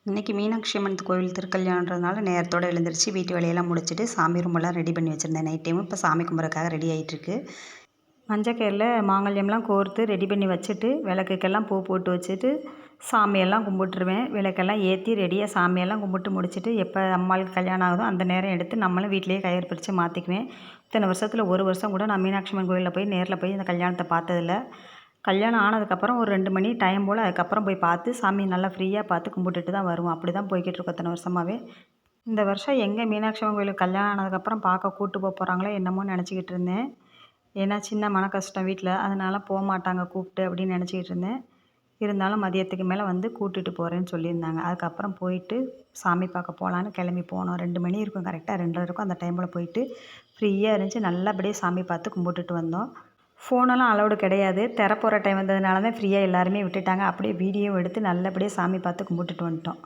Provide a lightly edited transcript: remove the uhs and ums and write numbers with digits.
இன்றைக்கி மீனாட்சி அம்மன் கோவில் திருக்கல்யாணன்றதுனால நேரத்தோடு எழுந்திரிச்சு வீட்டு வேலையெல்லாம் முடிச்சுட்டு சாமி ரூமெல்லாம் ரெடி பண்ணி வச்சுருந்தேன். நைட் டைமும் இப்போ சாமி கும்பிட்றதுக்காக ரெடி ஆகிட்டுருக்கு. மஞ்சக்கயிறில் மாங்கல்யம்லாம் கோர்த்து ரெடி பண்ணி வச்சுட்டு விளக்குக்கெல்லாம் பூ போட்டு வச்சுட்டு சாமியெல்லாம் கும்பிட்டுருவேன். விளக்கெல்லாம் ஏற்றி ரெடியாக சாமியெல்லாம் கும்பிட்டு முடிச்சுட்டு எப்போ அம்மாளுக்கு கல்யாணம் ஆகுதோ அந்த நேரம் எடுத்து நம்மளும் வீட்டிலேயே கயிறு பிரித்து மாற்றிக்குவேன். இத்தனை வருஷத்தில் ஒரு வருஷம் கூட நான் மீனாட்சி அம்மன் கோவிலில் போய் நேரில் போய் இந்த கல்யாணத்தை பார்த்ததில்ல. கல்யாணம் ஆனதுக்கப்புறம் ஒரு 2 மணி டைம் போல் அதுக்கப்புறம் போய் பார்த்து சாமி நல்லா ஃப்ரீயாக பார்த்து கும்பிட்டுட்டு தான் வருவோம். அப்படி தான் போய்கிட்டுருக்கோம் இத்தனை வருஷமாகவே. இந்த வருஷம் எங்கே மீனாட்சி அம்மன் கோயிலுக்கு கல்யாணம் ஆனதுக்கப்புறம் பார்க்க கூப்பிட்டு போகிறாங்களோ என்னமோ நினச்சிக்கிட்டு இருந்தேன். ஏன்னா சின்ன மன கஷ்டம் வீட்டில், அதனால் போகமாட்டாங்க கூப்பிட்டு அப்படின்னு நினச்சிக்கிட்டு இருந்தேன். இருந்தாலும் மதியத்துக்கு மேலே வந்து கூட்டிகிட்டு போகிறேன்னு சொல்லியிருந்தாங்க. அதுக்கப்புறம் போயிட்டு சாமி பார்க்க போகலான்னு கிளம்பி போனோம். 2 மணி இருக்கும், கரெக்டாக 2:30 இருக்கும். அந்த டைமில் போயிட்டு ஃப்ரீயாக இருந்துச்சு, நல்லபடியாக சாமி பார்த்து கும்பிட்டுட்டு வந்தோம். ஃபோனெல்லாம் அலௌடு கிடையாது. திறப்புற டைம் வந்ததுனால தான் ஃப்ரீயாக எல்லாருமே விட்டுட்டாங்க. அப்படியே வீடியோ எடுத்து நல்லபடியாக சாமி பார்த்து கும்பிட்டுட்டு வந்துட்டோம்.